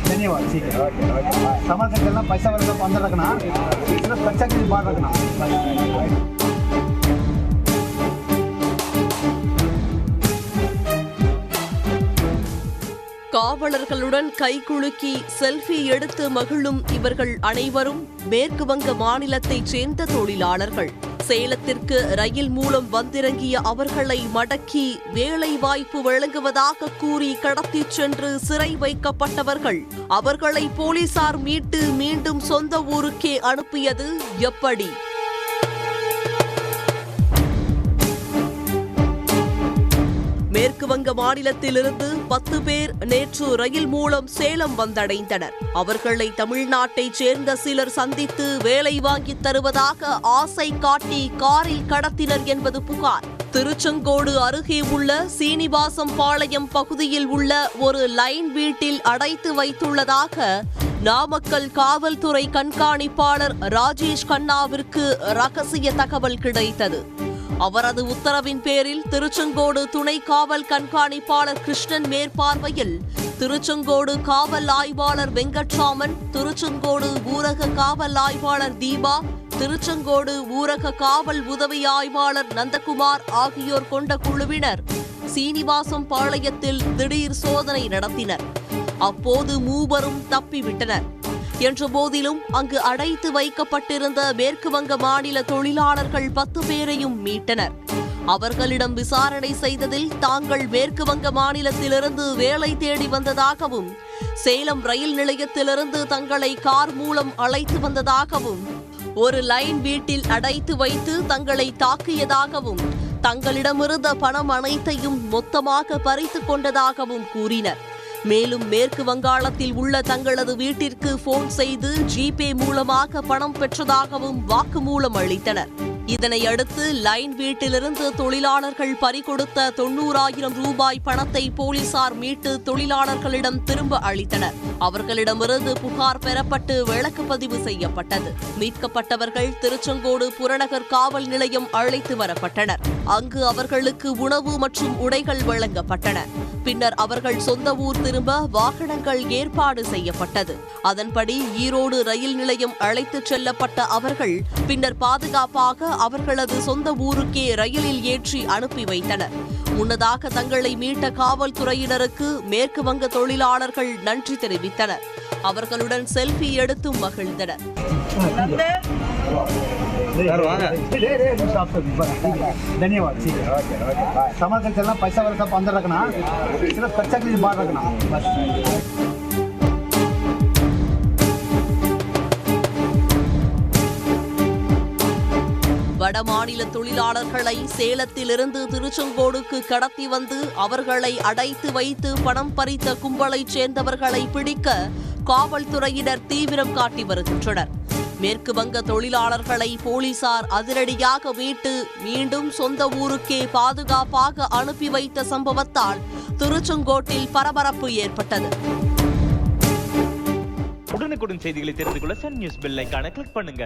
धन्यवाद ठीक है समाज करना पैसा वाला को अंदर रखना सिर्फ कच्चा के बाहर रखना காவலர்களுடன் கைகுலுக்கி செல்ஃபி எடுத்து மகிழும் இவர்கள் அனைவரும் மேற்கு வங்க மாநிலத்தைச் சேர்ந்த தொழிலாளர்கள். சேலத்திற்கு ரயில் மூலம் வந்திறங்கிய அவர்களை மடக்கி வேலை வாய்ப்பு வழங்குவதாக கூறி கடத்திச் சென்று சிறை வைக்கப்பட்டவர்கள் அவர்களை போலீசார் மீட்டு மீண்டும் சொந்த ஊருக்கே அனுப்பியது எப்படி? மேற்கு வங்க மாநிலத்திலிருந்து 10 பேர் நேற்று ரயில் மூலம் சேலம் வந்தடைந்தனர். அவர்களை தமிழ்நாட்டைச் சேர்ந்த சிலர் சந்தித்து வேலை வாங்கித் தருவதாக ஆசை காட்டி காரில் கடத்தினர் என்பது புகார். திருச்செங்கோடு அருகே உள்ள சீனிவாசம் பாளையம் பகுதியில் உள்ள ஒரு லைன் வீட்டில் அடைத்து வைத்துள்ளதாக நாமக்கல் காவல்துறை கண்காணிப்பாளர் ராஜேஷ் கண்ணாவிற்கு ரகசிய தகவல் கிடைத்தது. அவரது உத்தரவின் பேரில் திருச்செங்கோடு துணை காவல் கண்காணிப்பாளர் கிருஷ்ணன் மேற்பார்வையில் திருச்செங்கோடு காவல் ஆய்வாளர் வெங்கட்ராமன், திருச்செங்கோடு ஊரக காவல் ஆய்வாளர் தீபா, திருச்செங்கோடு ஊரக காவல் உதவி ஆய்வாளர் நந்தகுமார் ஆகியோர் கொண்ட குழுவினர் சீனிவாசம் பாளையத்தில் திடீர் சோதனை நடத்தினர். அப்போது மூவரும் தப்பிவிட்டனர். என்ற போதிலும் அங்கு அடைத்து வைக்கப்பட்டிருந்த மேற்கு வங்க மாநில தொழிலாளர்கள் 10 பேரையும் மீட்டனர். அவர்களிடம் விசாரணை செய்ததில் தாங்கள் மேற்கு வங்க மாநிலத்திலிருந்து வேலை தேடி வந்ததாகவும், சேலம் ரயில் நிலையத்திலிருந்து தங்களை கார் மூலம் அழைத்து வந்ததாகவும், ஒரு லைன் வீட்டில் அடைத்து வைத்து தங்களை தாக்கியதாகவும், தங்களிடமிருந்த பணம் அனைத்தையும் மொத்தமாக பறித்துக் கொண்டதாகவும் கூறினர். மேலும் மேற்கு வங்காளத்தில் உள்ள தங்களது வீட்டிற்கு போன் செய்து ஜிபே மூலமாக பணம் பெற்றதாகவும் வாக்குமூலம் அளித்தனர். இதனை அடுத்து லைன் வீட்டிலிருந்து தொழிலாளர்கள் பறிகொடுத்த 90,000 ரூபாய் பணத்தை போலீசார் மீட்டு தொழிலாளர்களிடம் திரும்ப அளித்தனர். அவர்களிடமிருந்து புகார் பெறப்பட்டு வழக்கு பதிவு செய்யப்பட்டது. மீட்கப்பட்டவர்கள் திருச்செங்கோடு புறநகர் காவல் நிலையம் அழைத்து வரப்பட்டனர். அங்கு அவர்களுக்கு உணவு மற்றும் உடைகள் வழங்கப்பட்டன. பின்னர் அவர்கள் சொந்த ஊர் திரும்ப வாகனங்கள் ஏற்பாடு செய்யப்பட்டது. அதன்படி ஈரோடு ரயில் நிலையம் அழைத்துச் செல்லப்பட்ட அவர்கள் பின்னர் பாதுகாப்பாக அவர்களது சொந்த ஊருக்கே ரயிலில் ஏற்றி அனுப்பி வைத்தனர். முன்னதாக தங்களை மீட்ட காவல்துறையினருக்கு மேற்கு வங்க தொழிலாளர்கள் நன்றி தெரிவித்தனர். அவர்களுடன் செல்ஃபி எடுத்தும் மகிழ்ந்தனர். धन्यवाद ठीक है समाज करना पैसा वाला को अंदर रखना सिर्फ कच्चा के बाहर रखना வடமாநில தொழிலாளர்களை சேலத்திலிருந்து திருச்செங்கோடுக்கு கடத்தி வந்து அவர்களை அடைத்து வைத்து பணம் பறித்த கும்பலைச் சேர்ந்தவர்களை பிடிக்க காவல்துறையினர் தீவிரம் காட்டி வருகின்றனர். மேற்கு வங்க தொழிலாளர்களை போலீசார் அதிரடியாக மீட்டு மீண்டும் சொந்த ஊருக்கே பாதுகாப்பாக அனுப்பி வைத்த சம்பவத்தால் திருச்செங்கோட்டில் பரபரப்பு ஏற்பட்டது. உடனுக்குடன் செய்திகளை தெரிந்து கொள்ள சன் நியூஸ் பெல் ஐகானை கிளிக் பண்ணுங்க.